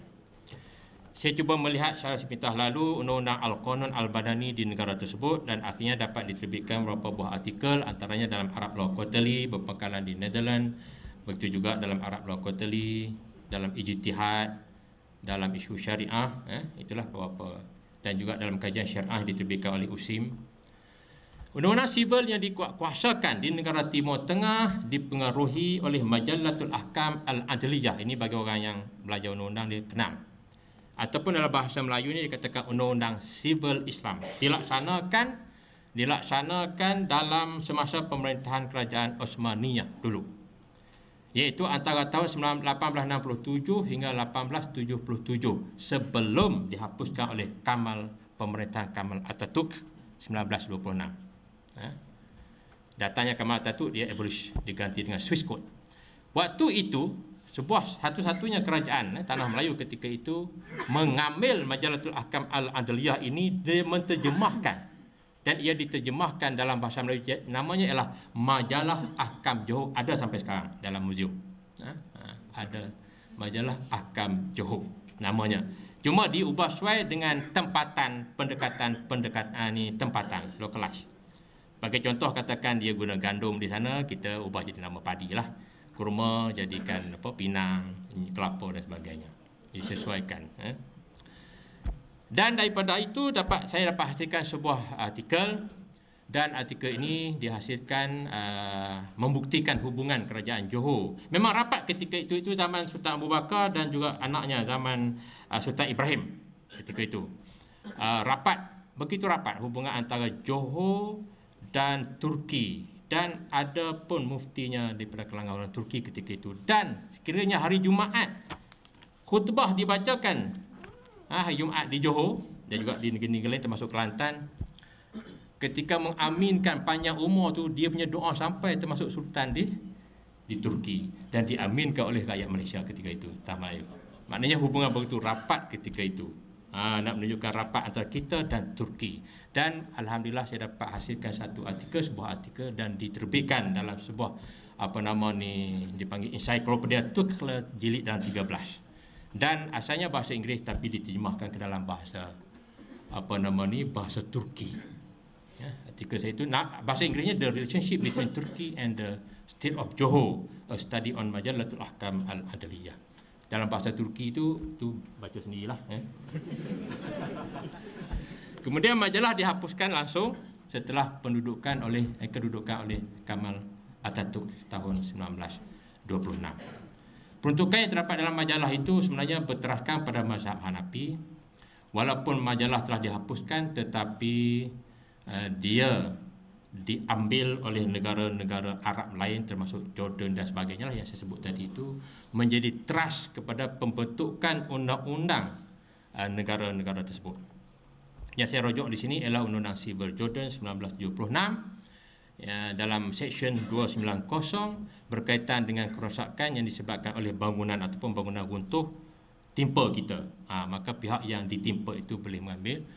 Saya cuba melihat secara sepintas lalu undang-undang Al-Qanun Al-Badani di negara tersebut dan akhirnya dapat diterbitkan beberapa buah artikel, antaranya dalam Arab Law Quarterly berpangkalan di Netherlands, begitu juga dalam Arab Law Quarterly, dalam Ijtihad, dalam isu syariah, itulah beberapa, dan juga dalam kajian syariah diterbitkan oleh USIM. Undang-undang sivil yang dikuasakan di negara Timur Tengah dipengaruhi oleh Majalatul Ahkam Al-Adliyah. Ini bagi orang yang belajar undang-undang dia kenal. Ataupun dalam bahasa Melayu ini dikatakan undang-undang sivil Islam. Dilaksanakan dalam semasa pemerintahan kerajaan Osmaniyah dulu, iaitu antara tahun 1867 hingga 1877 sebelum dihapuskan oleh pemerintahan Kamal Atatürk 1926. Datangnya Kamal Atatürk, dia abolish, diganti dengan Swiss Code. Waktu itu satu-satunya kerajaan tanah Melayu ketika itu mengambil Majalatul Ahkam Al-Adliyah ini, dia menterjemahkan, dan ia diterjemahkan dalam bahasa Melayu, namanya ialah Majalah Ahkam Johor, ada sampai sekarang dalam muzium. Ada Majalah Ahkam Johor namanya. Cuma diubah sesuai dengan pendekatan ni, tempatan, localized. Bagi contoh, katakan dia guna gandum di sana, kita ubah jadi nama padi lah. Kurma jadikan pinang, kelapa dan sebagainya. Disesuaikan. Dan daripada itu saya dapat hasilkan sebuah artikel, dan artikel ini dihasilkan membuktikan hubungan kerajaan Johor. Memang rapat ketika itu zaman Sultan Abu Bakar dan juga anaknya zaman Sultan Ibrahim ketika itu. Begitu rapat hubungan antara Johor dan Turki, dan ada pun muftinya daripada kalangan orang Turki ketika itu. Dan sekiranya hari Jumaat khutbah dibacakan hari Jumaat di Johor dan juga di negeri-negeri lain termasuk Kelantan, ketika mengaminkan panjang umur tu, dia punya doa sampai termasuk sultan di Turki dan diaminkan oleh rakyat Malaysia ketika itu. Maknanya hubungan begitu rapat ketika itu. Nak menunjukkan rapat antara kita dan Turki. Dan alhamdulillah saya dapat hasilkan sebuah artikel dan diterbitkan dalam sebuah apa nama ni dipanggil Encyclopedia Turkle jilid dalam 13. Dan asalnya bahasa Inggeris tapi diterjemahkan ke dalam bahasa apa nama ni bahasa Turki. Ya, artikel saya itu bahasa Inggerisnya The Relationship Between Turkey and the State of Johor, a study on Majallatul Ahkam Al-Adliyah. Dalam bahasa Turki itu baca sendirilah. Kemudian majalah dihapuskan langsung setelah kedudukan oleh Kamal Atatürk tahun 1926. Peruntukan yang terdapat dalam majalah itu sebenarnya berteraskan pada mazhab Hanafi. Walaupun majalah telah dihapuskan, tetapi dia diambil oleh negara-negara Arab lain termasuk Jordan dan sebagainya lah yang saya sebut tadi itu, menjadi trust kepada pembentukan undang-undang negara-negara tersebut. Yang saya rujuk di sini ialah Undang-Undang Sivil Jordan 1976 ya, dalam section 290 berkaitan dengan kerosakan yang disebabkan oleh bangunan ataupun bangunan runtuh timpa kita. Maka pihak yang ditimpa itu boleh mengambil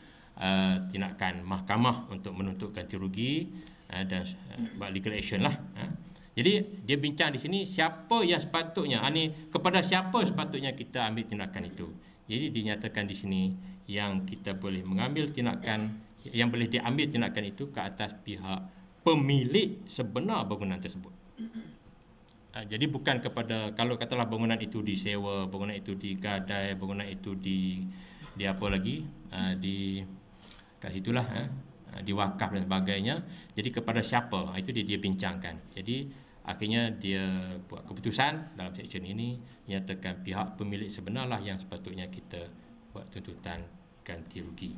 tindakan mahkamah untuk menuntut ganti rugi dan buat legal action lah. Jadi dia bincang di sini siapa yang sepatutnya kepada siapa sepatutnya kita ambil tindakan itu. Jadi dinyatakan di sini yang kita boleh mengambil tindakan, yang boleh diambil tindakan itu ke atas pihak pemilik sebenar bangunan tersebut. Jadi bukan kepada, kalau katalah bangunan itu disewa, bangunan itu digadai, bangunan itu di apa lagi, di kat situlah, diwakaf dan sebagainya. Jadi kepada siapa, itu dia bincangkan. Jadi akhirnya dia buat keputusan dalam section ini, nyatakan pihak pemilik sebenarlah yang sepatutnya kita buat tuntutan ganti rugi.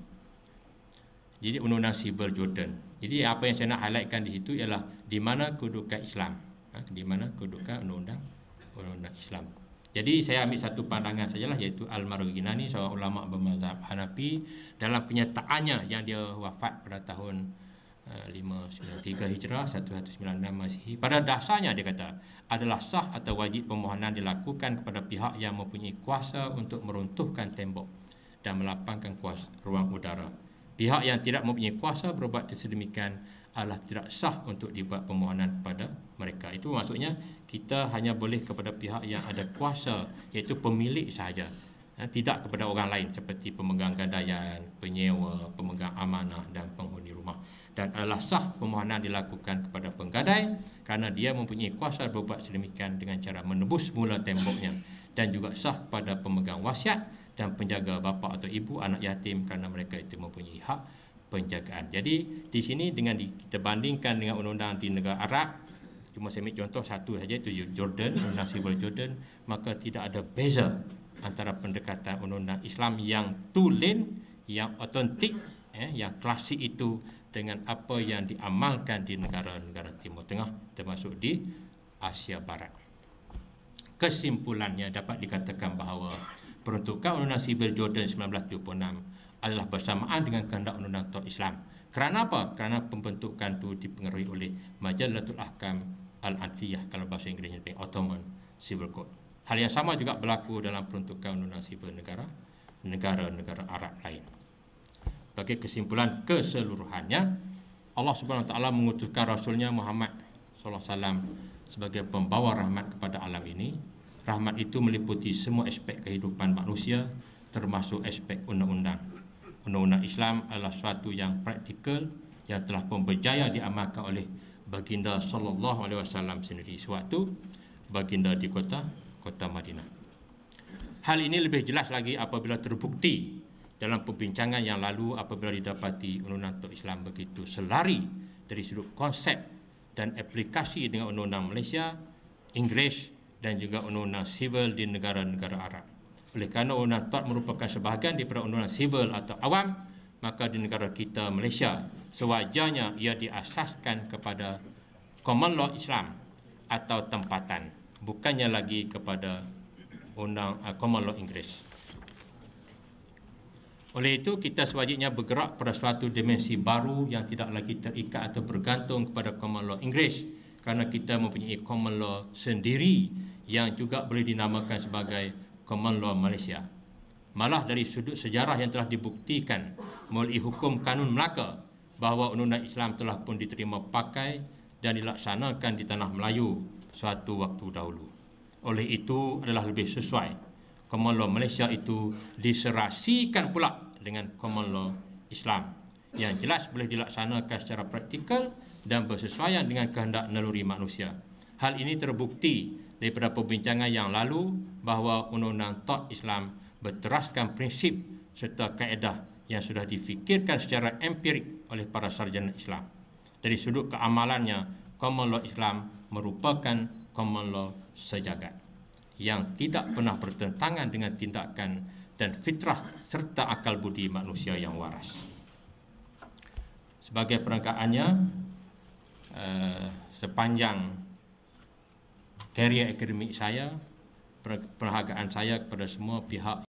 Jadi Undang-Undang Sivil Jordan. Jadi apa yang saya nak highlightkan di situ ialah di mana kedudukan Islam, di mana kedudukan undang-undang Islam. Jadi saya ambil satu pandangan sajalah, iaitu Al-Marughinani, seorang ulama bermazhab Hanafi, dalam penyataannya yang dia wafat pada tahun 593 Hijrah 1196 Masihi. Pada dasarnya dia kata adalah sah atau wajib permohonan dilakukan kepada pihak yang mempunyai kuasa untuk meruntuhkan tembok dan melapangkan kuasa ruang udara. Pihak yang tidak mempunyai kuasa berbuat sedemikian adalah tidak sah untuk dibuat permohonan kepada mereka. Itu maksudnya kita hanya boleh kepada pihak yang ada kuasa, iaitu pemilik sahaja, tidak kepada orang lain seperti pemegang gadaian, penyewa, pemegang amanah dan penghuni rumah. Dan adalah sah permohonan dilakukan kepada penggadai kerana dia mempunyai kuasa berbuat sedemikian dengan cara menebus semula temboknya, dan juga sah kepada pemegang wasiat dan penjaga bapa atau ibu anak yatim kerana mereka itu mempunyai hak penjagaan. Jadi di sini dengan kita bandingkan dengan undang-undang di negara Arab, cuma saya ambil contoh satu saja, itu Jordan, Undang-Undang Sivil Jordan, maka tidak ada beza antara pendekatan undang-undang Islam yang tulen, yang otentik, yang klasik itu dengan apa yang diamalkan di negara-negara Timur Tengah, termasuk di Asia Barat. Kesimpulannya dapat dikatakan bahawa peruntukan Undang-Undang Sivil Jordan 1976 adalah bersamaan dengan kehendak Undang-Undang Tauhid Islam. Kerana apa? Kerana pembentukan itu dipengaruhi oleh Majallatul Ahkam Al-Adliyah, kalau bahasa Inggerisnya Ottoman Civil Code. Hal yang sama juga berlaku dalam peruntukan Undang-Undang Sivil negara-negara Arab lain. Bagi kesimpulan keseluruhannya, Allah Subhanahu Wa Taala mengutuskan Rasulnya Muhammad sallallahu alaihi wasallam sebagai pembawa rahmat kepada alam ini. Rahmat itu meliputi semua aspek kehidupan manusia, termasuk aspek undang-undang. Undang-undang Islam adalah suatu yang praktikal yang telah pun berjaya diamalkan oleh baginda sallallahu alaihi wasallam sendiri sewaktu baginda di kota Madinah. Hal ini lebih jelas lagi apabila terbukti dalam perbincangan yang lalu, apabila didapati Undang-Undang Tauhid Islam begitu selari dari sudut konsep dan aplikasi dengan Undang-Undang Malaysia, Inggeris dan juga Undang-Undang Sivil di negara-negara Arab. Oleh kerana Undang-Undang Tauhid merupakan sebahagian daripada Undang-Undang Sivil atau awam, maka di negara kita Malaysia sewajarnya ia diasaskan kepada common law Islam atau tempatan, bukannya lagi kepada common law Inggeris. Oleh itu, kita sewajibnya bergerak pada suatu dimensi baru yang tidak lagi terikat atau bergantung kepada common law Inggeris, kerana kita mempunyai common law sendiri yang juga boleh dinamakan sebagai common law Malaysia. Malah dari sudut sejarah yang telah dibuktikan melalui hukum kanun Melaka bahawa Undang-Undang Islam telah pun diterima pakai dan dilaksanakan di tanah Melayu suatu waktu dahulu. Oleh itu adalah lebih sesuai Common Law Malaysia itu diserasikan pula dengan Common Law Islam yang jelas boleh dilaksanakan secara praktikal dan bersesuaian dengan kehendak naluri manusia. Hal ini terbukti daripada perbincangan yang lalu bahawa Undang-Undang Taught Islam berteraskan prinsip serta kaedah yang sudah difikirkan secara empirik oleh para sarjana Islam. Dari sudut keamalannya, Common Law Islam merupakan Common Law sejagat yang tidak pernah bertentangan dengan tindakan dan fitrah serta akal budi manusia yang waras. Sebagai perangkaannya, sepanjang karier akademik saya, penghargaan saya kepada semua pihak